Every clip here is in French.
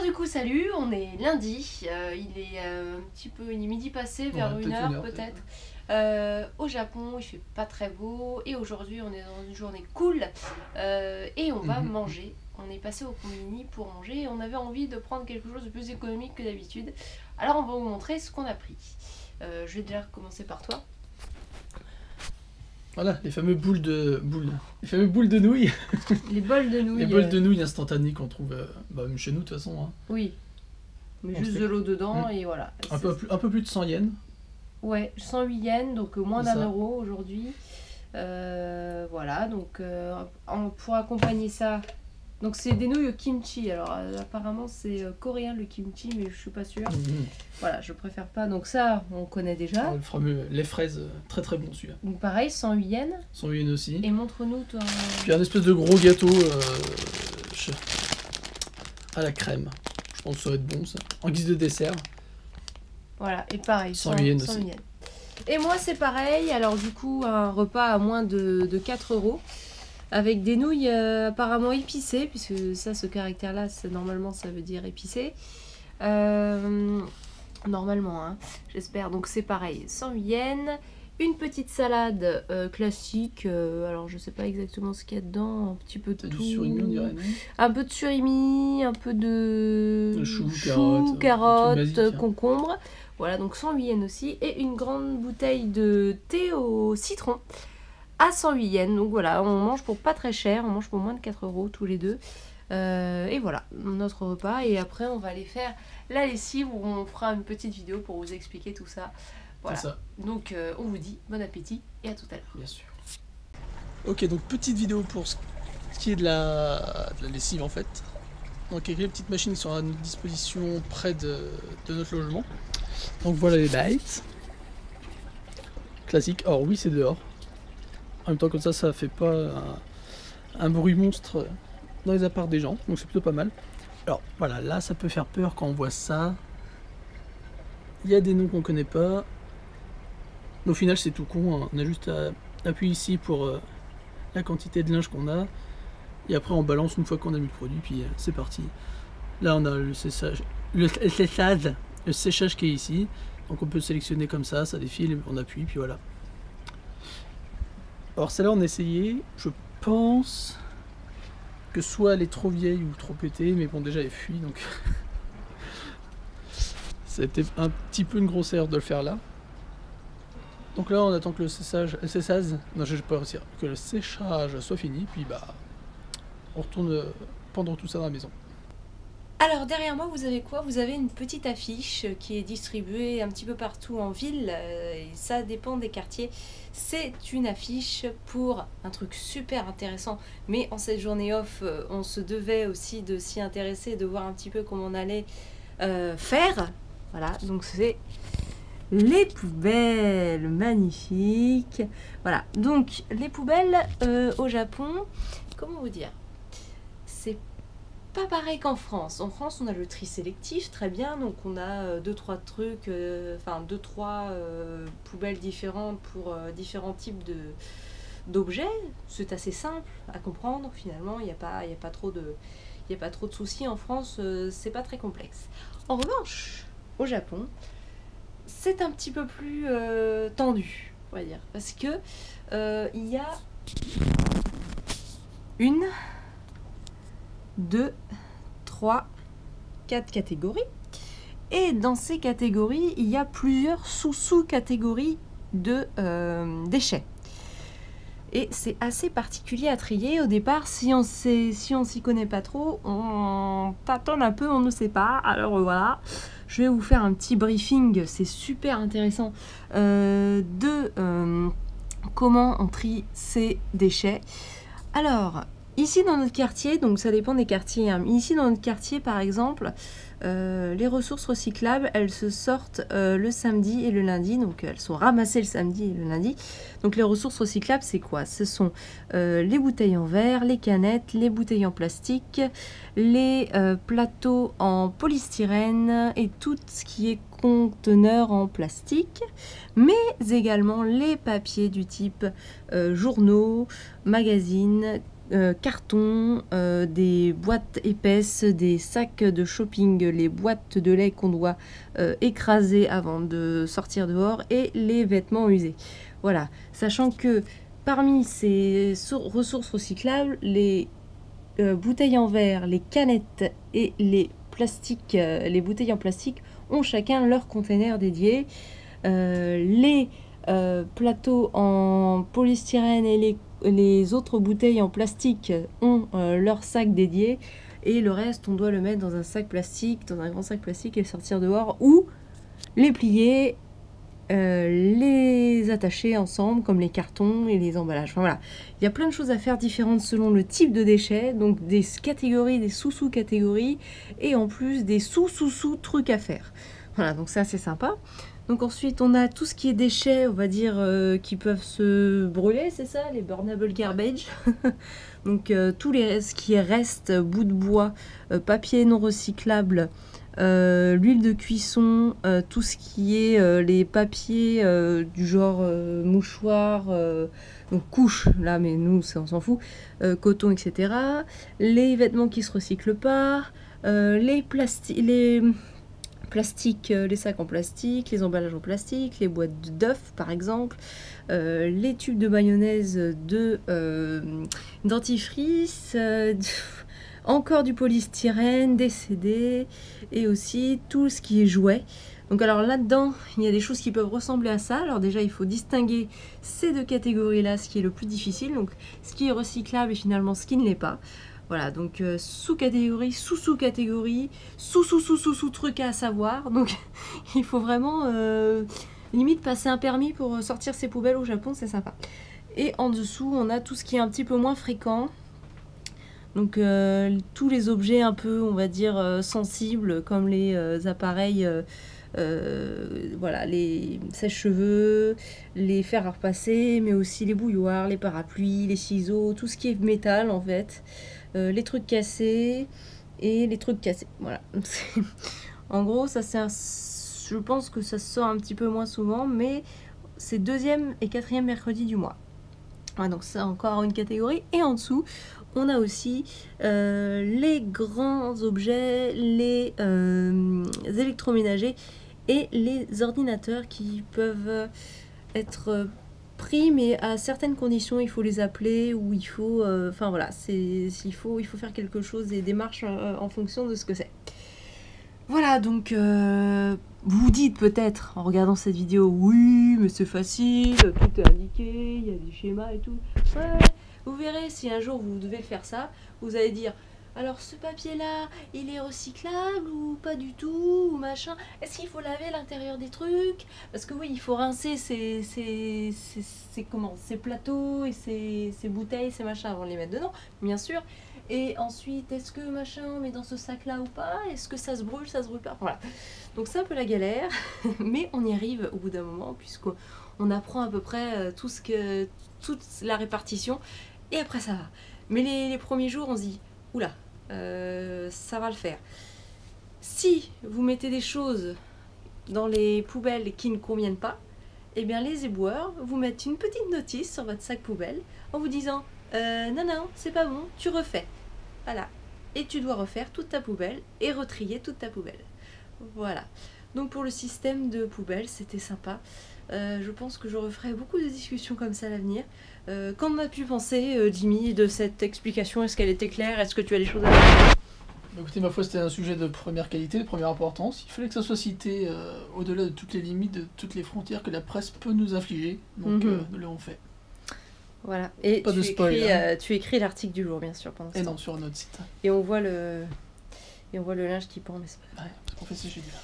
Alors du coup salut, on est lundi, il est un petit peu, il est midi passé, vers Ouais, une peut-être une heure heure, peut-être. Au Japon, il fait pas très beau et aujourd'hui on est dans une journée cool et on va manger. On est passé au combini pour manger et on avait envie de prendre quelque chose de plus économique que d'habitude. Alors on va vous montrer ce qu'on a pris. Je vais déjà commencer par toi. Voilà, les fameux les fameux boules de nouilles. Les bols de nouilles. Les bols de nouilles instantanées qu'on trouve même chez nous de toute façon. Hein. Oui, mais On juste fait- de l'eau dedans et voilà. Un peu plus de 100 yens. Ouais, 108 yens, donc moins C'est d'un ça. euro aujourd'hui. Voilà, donc pour accompagner ça, donc c'est des nouilles au kimchi. Alors apparemment c'est coréen le kimchi, mais je suis pas sûre. Voilà, je préfère pas. Donc ça, on connaît déjà. Le fameux lait fraise, très très bon celui-là. Donc pareil, 108 yens. 100 yens aussi. Et montre-nous toi. Puis un espèce de gros gâteau à la crème. Je pense que ça va être bon ça. En guise de dessert. Voilà, et pareil, 108 yens 108 aussi. yens. Et moi c'est pareil, alors du coup un repas à moins de 4 euros. Avec des nouilles apparemment épicées, puisque ça, ce caractère-là, normalement, ça veut dire épicé. Normalement, hein, j'espère. Donc c'est pareil, 108 yens. Une petite salade classique. Alors je sais pas exactement ce qu'il y a dedans. Un petit peu de T'as tout. du surimi, on dirait, non? Un peu de surimi, un peu de Chou, carottes, carottes, un truc basique, hein. concombre. Voilà, donc 108 yens aussi. Et une grande bouteille de thé au citron à 108 yens. Donc voilà, on mange pour pas très cher, on mange pour moins de 4 euros tous les deux. Et voilà, notre repas. Et après, on va aller faire la lessive où on fera une petite vidéo pour vous expliquer tout ça. Voilà. C'est ça. Donc on vous dit bon appétit et à tout à l'heure. Bien sûr. Ok, donc petite vidéo pour ce qui est de la lessive en fait. Donc avec les petites machines qui sont à notre disposition près de notre logement. Donc voilà les lights. Classique. Alors oui, c'est dehors. En même temps, comme ça fait pas un bruit monstre dans les apparts des gens. Donc c'est plutôt pas mal. Alors voilà, là ça peut faire peur quand on voit ça. Il y a des noms qu'on connaît pas. Au final c'est tout con, hein. On a juste à appuyer ici pour la quantité de linge qu'on a. Et après on balance une fois qu'on a mis le produit, puis c'est parti. Là on a le séchage, le séchage qui est ici. Donc on peut sélectionner comme ça défile, on appuie, puis voilà. Alors celle-là on a essayé, je pense que soit elle est trop vieille ou trop pétée, mais bon déjà elle fuit, donc c'était un petit peu une grosse erreur de le faire là. Donc là on attend que le séchage soit fini, puis bah on retourne pendre tout ça dans la maison. Alors derrière moi vous avez quoi? Vous avez une petite affiche qui est distribuée un petit peu partout en ville et ça dépend des quartiers. C'est une affiche pour un truc super intéressant, mais en cette journée off on se devait aussi de s'y intéresser, de voir un petit peu comment on allait faire. Voilà, donc c'est les poubelles, magnifique. Voilà, donc les poubelles au Japon, comment vous dire, c'est pas pareil qu'en France. En France, on a le tri sélectif, très bien. Donc, on a 2-3 trucs, 2-3 poubelles différentes pour différents types d'objets. C'est assez simple à comprendre. Finalement, il n'y a pas trop de soucis. En France, c'est pas très complexe. En revanche, au Japon, c'est un petit peu plus tendu, on va dire. Parce que il y a 1, 2, 3, 4 catégories. Et dans ces catégories, il y a plusieurs sous-catégories de déchets. Et c'est assez particulier à trier. Au départ, si on s'y connaît pas trop, on tâtonne un peu, on ne sait pas. Alors voilà, je vais vous faire un petit briefing, c'est super intéressant, de comment on trie ces déchets. Alors, ici dans notre quartier, donc ça dépend des quartiers, hein. Ici dans notre quartier par exemple, les ressources recyclables, elles se sortent le samedi et le lundi, donc elles sont ramassées le samedi et le lundi. Donc les ressources recyclables, c'est quoi? Ce sont les bouteilles en verre, les canettes, les bouteilles en plastique, les plateaux en polystyrène et tout ce qui est conteneur en plastique, mais également les papiers du type journaux, magazines, cartons, des boîtes épaisses, des sacs de shopping, les boîtes de lait qu'on doit écraser avant de sortir dehors et les vêtements usés. Voilà, sachant que parmi ces ressources recyclables, les bouteilles en verre, les canettes et les plastiques, les bouteilles en plastique ont chacun leur container dédié. Les plateaux en polystyrène et les autres bouteilles en plastique ont leur sac dédié et le reste on doit le mettre dans un sac plastique, dans un grand sac plastique et sortir dehors ou les plier, les attacher ensemble comme les cartons et les emballages. Enfin, voilà, il y a plein de choses à faire différentes selon le type de déchets, donc des catégories, des sous-catégories et en plus des sous trucs à faire. Voilà, donc ça c'est sympa. Donc ensuite on a tout ce qui est déchets, on va dire, qui peuvent se brûler, c'est ça, les burnable garbage. Donc ce qui reste, bout de bois, papier non recyclable, l'huile de cuisson, tout ce qui est les papiers du genre mouchoir, donc couche, là mais nous on s'en fout, coton, etc. Les vêtements qui se recyclent pas, les plastiques, les sacs en plastique, les emballages en plastique, les boîtes d'œufs par exemple, les tubes de mayonnaise, de dentifrice, encore du polystyrène, des CD et aussi tout ce qui est jouet. Donc alors là-dedans, il y a des choses qui peuvent ressembler à ça. Alors déjà, il faut distinguer ces deux catégories-là, ce qui est le plus difficile. Donc ce qui est recyclable et finalement ce qui ne l'est pas. Voilà, donc sous-catégorie, sous-sous-catégorie, sous-sous-sous-sous-sous-truc à savoir. Donc il faut vraiment limite passer un permis pour sortir ses poubelles au Japon, c'est sympa. Et en dessous, on a tout ce qui est un petit peu moins fréquent. Donc tous les objets un peu, on va dire, sensibles, comme les appareils, voilà, les sèche-cheveux, les fers à repasser, mais aussi les bouilloires, les parapluies, les ciseaux, tout ce qui est métal en fait. Les trucs cassés et les trucs cassés. Voilà. En gros, ça je pense que ça se sort un petit peu moins souvent, mais c'est 2e et 4e mercredi du mois. Ouais, donc c'est encore une catégorie. Et en dessous, on a aussi les grands objets, les électroménagers et les ordinateurs qui peuvent être pris, mais à certaines conditions, il faut les appeler ou il faut, enfin voilà, il faut faire quelque chose, des démarches en fonction de ce que c'est. Voilà, donc vous vous dites peut-être en regardant cette vidéo, oui, mais c'est facile, tout est indiqué, il y a des schémas et tout. Ouais, vous verrez, si un jour vous devez faire ça, vous allez dire, alors ce papier-là, il est recyclable ou pas du tout, ou machin. Est-ce qu'il faut laver l'intérieur des trucs? Parce que oui, il faut rincer ces plateaux et ces bouteilles, ces machins avant de les mettre dedans, bien sûr. Et ensuite, est-ce que machin, on met dans ce sac-là ou pas? Est-ce que ça se brûle pas? Voilà. Donc c'est un peu la galère, mais on y arrive au bout d'un moment, puisqu'on apprend à peu près toute la répartition, et après ça va. Mais les premiers jours, on se dit, oula, ça va le faire. Si vous mettez des choses dans les poubelles qui ne conviennent pas, eh bien les éboueurs vous mettent une petite notice sur votre sac poubelle en vous disant non, c'est pas bon, tu refais. Voilà. Et tu dois refaire toute ta poubelle et retrier toute ta poubelle. Voilà. Donc pour le système de poubelle, c'était sympa. Je pense que je referai beaucoup de discussions comme ça à l'avenir. Qu'en as-tu pensé, Jimmy, de cette explication? Est-ce qu'elle était claire? Est-ce que tu as des choses à dire? Écoutez, ma foi, c'était un sujet de première qualité, de première importance. Il fallait que ça soit cité au-delà de toutes les limites, de toutes les frontières que la presse peut nous infliger. Donc nous l'avons fait. Voilà. Et pas de spoil, tu écris l'article du jour, bien sûr, pendant ce temps. Non, sur notre site. Et on voit le linge qui pend, mais c'est pas grave. Ouais, parce qu'on fait sécher du linge.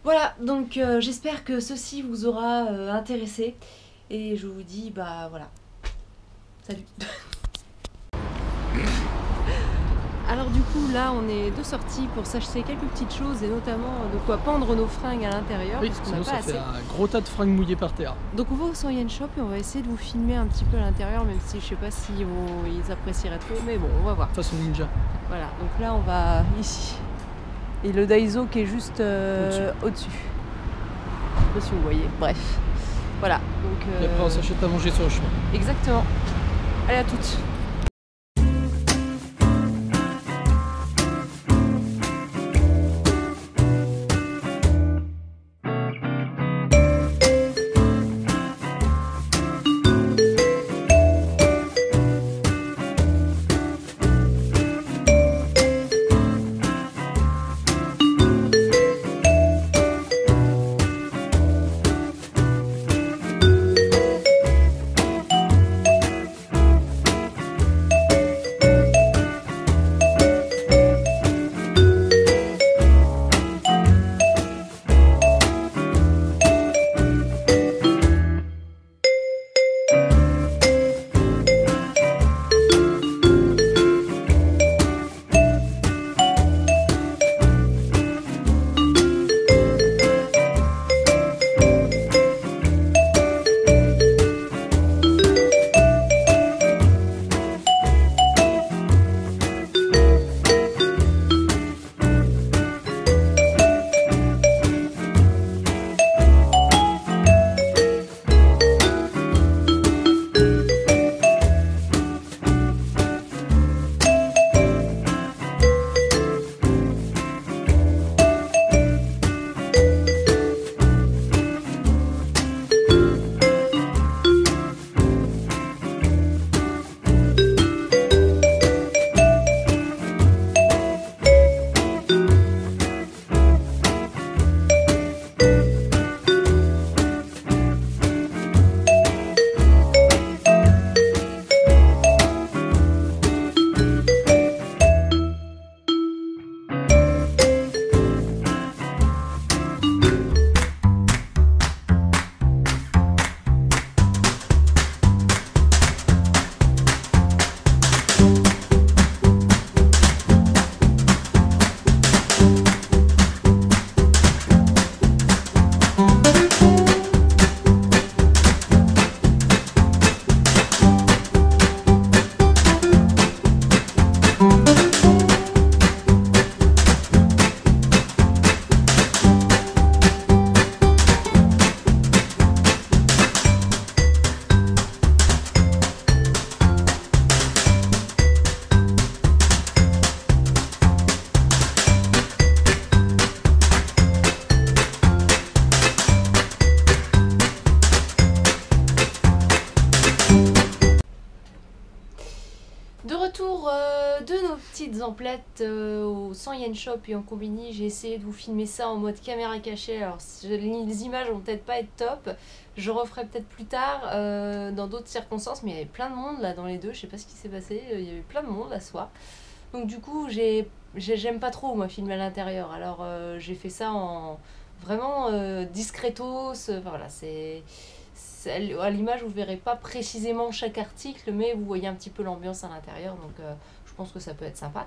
Voilà, donc j'espère que ceci vous aura intéressé. Et je vous dis, bah voilà. Salut. Alors du coup, là, on est de sortie pour s'acheter quelques petites choses et notamment de quoi pendre nos fringues à l'intérieur. Oui, sinon ça fait un gros tas de fringues mouillées par terre. Donc on va au Soyen Shop et on va essayer de vous filmer un petit peu à l'intérieur, même si je sais pas si ils apprécieraient trop, mais bon, on va voir. Façon ninja. Voilà, donc là, on va ici. Et le Daiso qui est juste au-dessus. Je sais pas si vous voyez, bref. Voilà. Donc, et après, on s'achète à manger sur le chemin. Exactement. Allez, à toutes. petites emplettes au 100 yen shop et en combini. J'ai essayé de vous filmer ça en mode caméra cachée. Alors les images vont peut-être pas être top. Je referai peut-être plus tard dans d'autres circonstances. Mais il y avait plein de monde là dans les deux. Je sais pas ce qui s'est passé. Il y avait plein de monde là ce soir. Donc du coup j'aime pas trop moi filmer à l'intérieur. Alors j'ai fait ça en vraiment discretos. Enfin, voilà, à l'image vous verrez pas précisément chaque article, mais vous voyez un petit peu l'ambiance à l'intérieur, donc je pense que ça peut être sympa.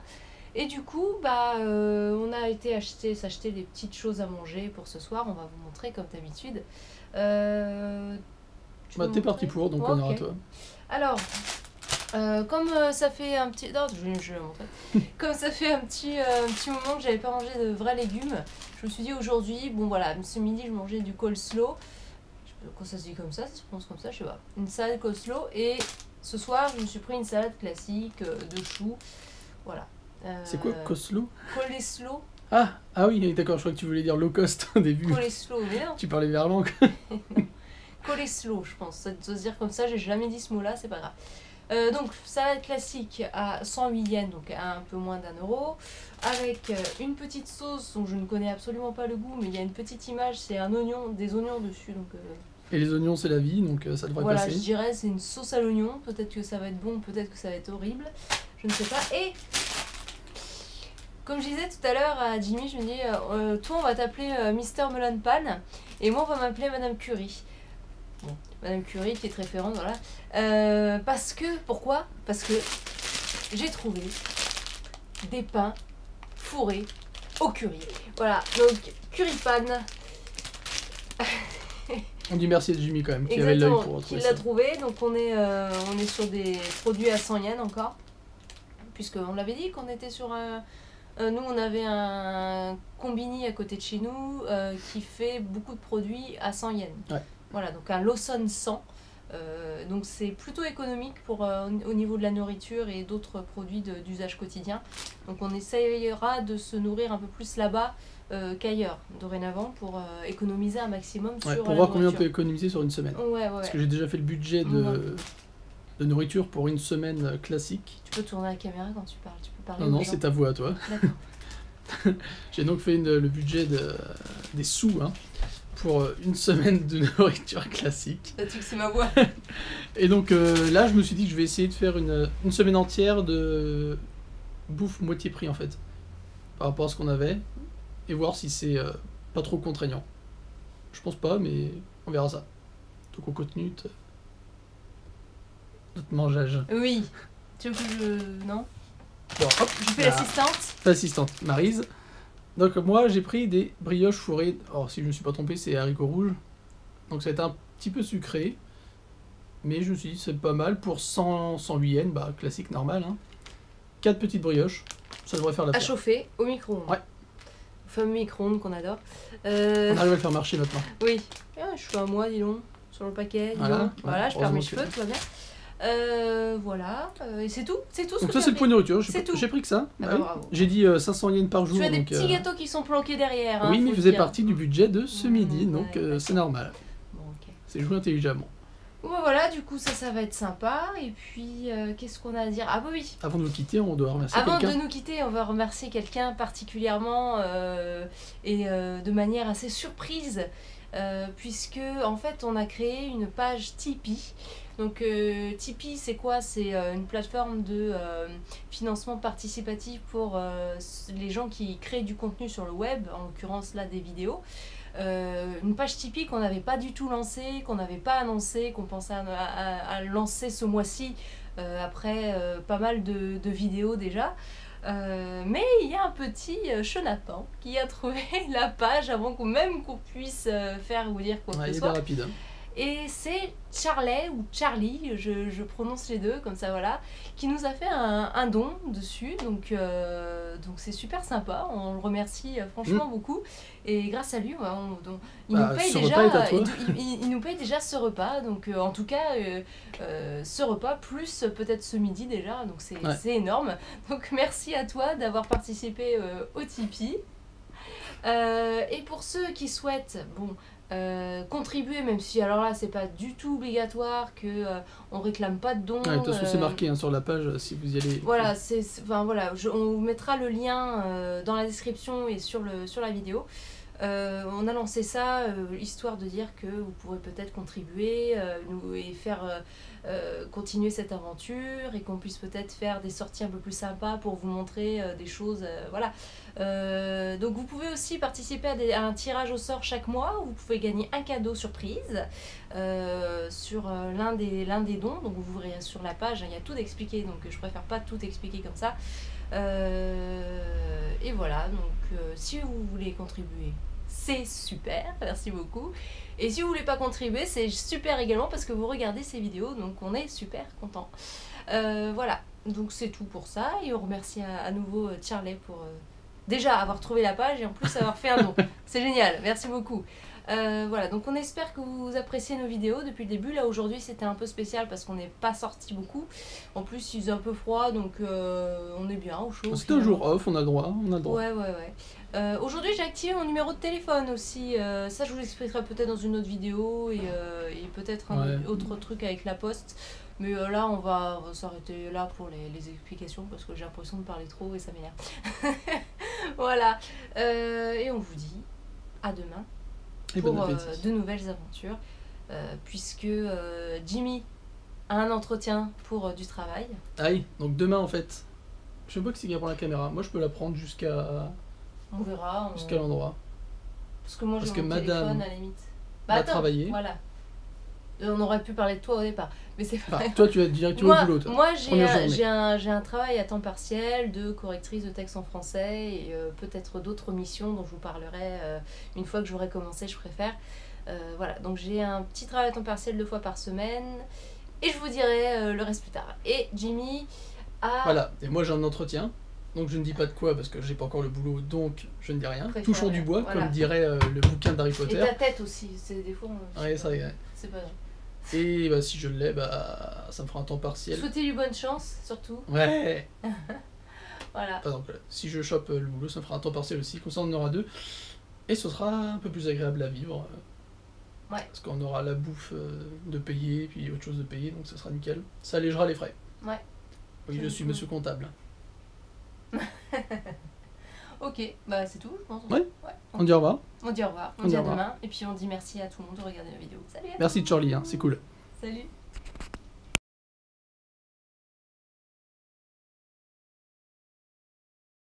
Et du coup on a été s'acheter des petites choses à manger pour ce soir. On va vous montrer comme d'habitude. T'es parti pour, donc on ira à toi. Alors comme ça fait un petit non, je vais montrer. Comme ça fait un petit moment que j'avais pas mangé de vrais légumes, je me suis dit aujourd'hui, bon voilà, ce midi je mangeais du coleslaw. Quand ça se dit comme ça se prononce comme ça, je sais pas. Une salade coleslaw, et ce soir je me suis pris une salade classique de choux. Voilà. C'est quoi coleslaw? Coleslaw. Ah oui, d'accord, je crois que tu voulais dire low cost au début. Coleslaw, mais non. Tu parlais verlan. Coleslaw, je pense. Ça doit se dire comme ça, j'ai jamais dit ce mot-là, c'est pas grave. Donc, salade classique à 108 yens, donc à un peu moins d'1 €, avec une petite sauce dont je ne connais absolument pas le goût, mais il y a une petite image, c'est des oignons dessus. Donc, et les oignons, c'est la vie, donc ça devrait voilà, passer. je dirais, c'est une sauce à l'oignon. Peut-être que ça va être bon, peut-être que ça va être horrible. Je ne sais pas. Et comme je disais tout à l'heure à Jimmy, je me dis, toi, on va t'appeler Mister Melon Pan, et moi, on va m'appeler Madame Curie. Bon, Madame Curie qui est référente, voilà. Pourquoi ? Parce que j'ai trouvé des pains fourrés au curry. Voilà, donc curry pan. On dit merci à Jimmy quand même, qui avait l'œil pour retrouver ça. Qui l'a trouvé, donc on est sur des produits à 100 yens encore. Puisqu'on l'avait dit qu'on était sur un... nous, on avait un combini à côté de chez nous qui fait beaucoup de produits à 100 yens. Ouais. Voilà, donc un Lawson 100. Donc c'est plutôt économique au niveau de la nourriture et d'autres produits d'usage quotidien. Donc on essayera de se nourrir un peu plus là-bas qu'ailleurs, dorénavant, pour économiser un maximum sur la pour voir combien on nourriture. peut économiser sur une semaine. Ouais. Parce que j'ai déjà fait le budget de nourriture pour une semaine classique. Tu peux tourner la caméra quand tu parles, tu peux parler. Non, c'est ta voix à toi. D'accord. J'ai donc fait le budget des sous pour une semaine de nourriture classique. As-tu que c'est ma voix? Et donc là, je me suis dit que je vais essayer de faire une semaine entière de bouffe moitié prix en fait, par rapport à ce qu'on avait, et voir si c'est pas trop contraignant. Je pense pas, mais on verra ça. Donc on continue notre mangeage. Oui. Tu veux que je... Non? Bon, hop, Je fais l'assistante. L'assistante, Maryse. Donc moi, j'ai pris des brioches fourrées. Alors si je me suis pas trompé, c'est haricots rouges. Donc ça va être un petit peu sucré. Mais je me suis dit, c'est pas mal pour 108 yens, classique, normal. 4 petites brioches, ça devrait faire la À l'affaire. chauffer au micro-ondes. Ouais. Le fameux micro-ondes qu'on adore. On arrive à le faire marcher maintenant. Oui. Ah, je fais un mois, dis donc, sur le paquet. Voilà, je perds mes cheveux, tout va bien. Voilà, et c'est tout, ce Donc que ça tu c'est as le point de nourriture, C'est tout. j'ai pris que ça. Ah oui. bravo. J'ai dit 500 yens par jour. Tu as des donc, petits gâteaux qui sont planqués derrière. Oui, mais faut il faisait dire. partie du budget de ce midi, donc ouais, c'est normal. Bon, ok. C'est joué intelligemment. Bon, voilà, du coup, ça va être sympa. Et puis, qu'est-ce qu'on a à dire? Ah, bah oui. Avant de nous quitter, on doit remercier Avant quelqu'un. de nous quitter, on va remercier quelqu'un particulièrement et de manière assez surprise, puisque en fait, on a créé une page Tipeee. Donc Tipeee, c'est quoi? C'est une plateforme de financement participatif pour les gens qui créent du contenu sur le web, en l'occurrence là des vidéos. Une page Tipeee qu'on n'avait pas du tout lancée, qu'on n'avait pas annoncée, qu'on pensait à lancer ce mois-ci après pas mal de vidéos déjà. Mais il y a un petit Jonathan qui a trouvé la page avant même qu'on puisse faire ou dire quoi que Il ce est soit. rapide. Et c'est Charlie ou Charlie, je prononce les deux comme ça, voilà, qui nous a fait un don dessus. Donc c'est super sympa, on le remercie franchement beaucoup. Et grâce à lui, il nous paye déjà, il nous paye déjà ce repas. Donc en tout cas, ce repas plus peut-être ce midi déjà, donc c'est énorme. Donc merci à toi d'avoir participé au Tipeee. Et pour ceux qui souhaitent Contribuer, même si alors là c'est pas du tout obligatoire, que on réclame pas de dons. De toute façon, c'est marqué hein, sur la page si vous y allez. Voilà, enfin, voilà, on vous mettra le lien dans la description et sur la vidéo. On a lancé ça histoire de dire que vous pourrez peut-être contribuer et faire continuer cette aventure, et qu'on puisse peut-être faire des sorties un peu plus sympas pour vous montrer des choses. Voilà. Donc vous pouvez aussi participer à un tirage au sort chaque mois où vous pouvez gagner un cadeau surprise sur l'un des dons. Donc vous verrez sur la page, il y a tout expliqué, donc je préfère pas tout expliquer comme ça. Et voilà, donc si vous voulez contribuer, c'est super, merci beaucoup. Et si vous voulez pas contribuer, c'est super également parce que vous regardez ces vidéos, donc on est super content. Voilà, donc c'est tout pour ça, et on remercie à nouveau Charlie pour déjà avoir trouvé la page et en plus avoir fait un don. C'est génial, merci beaucoup. Voilà, donc on espère que vous appréciez nos vidéos depuis le début. Là aujourd'hui c'était un peu spécial parce qu'on n'est pas sorti beaucoup. En plus il faisait un peu froid, donc on est bien au chaud. C'est un jour off, on a le droit. Ouais. Aujourd'hui j'ai activé mon numéro de téléphone aussi. Ça je vous l'expliquerai peut-être dans une autre vidéo, et peut-être un autre truc avec la poste. Mais là on va s'arrêter là pour les explications parce que j'ai l'impression de parler trop et ça m'énerve. Voilà, et on vous dit à demain pour de nouvelles aventures, puisque Jimmy a un entretien pour du travail. Aïe, donc demain en fait, je sais pas qui c'est qui va prendre la caméra, moi je peux la prendre jusqu'à... On verra. Jusqu'à l'endroit. Parce que moi j'ai mon Madame téléphone à la limite. va travailler. Voilà. On aurait pu parler de toi au départ, mais c'est pas... Enfin, toi tu vas directement au boulot. Moi j'ai un travail à temps partiel de correctrice de texte en français, et peut-être d'autres missions dont je vous parlerai une fois que j'aurai commencé, je préfère. Voilà, donc j'ai un petit travail à temps partiel 2 fois par semaine, et je vous dirai le reste plus tard. Et Jimmy a... Voilà, et moi j'ai un entretien, donc je ne dis pas de quoi parce que j'ai pas encore le boulot, donc je ne dis rien. Touchons du bois, voilà. Comme dirait le bouquin d'Harry Potter. Et ta tête aussi, c'est des fois... Ouais, ça y est. C'est pas grave. Et bah, si je l'ai, ça me fera un temps partiel. Souhaitez-lui bonne chance, surtout. Ouais. Voilà. Par exemple, si je chope le boulot, ça me fera un temps partiel aussi, comme ça on en aura 2. Et ce sera un peu plus agréable à vivre. Ouais. Parce qu'on aura la bouffe de payer, puis autre chose de payer, donc ça sera nickel. Ça allégera les frais. Ouais. Oui, je suis monsieur comptable. Ok, bah c'est tout, je pense. Ouais. On dit au revoir. On dit au revoir, on dit à demain, et puis on dit merci à tout le monde de regarder la vidéo. Salut. Merci Charlie, hein, c'est cool. Salut.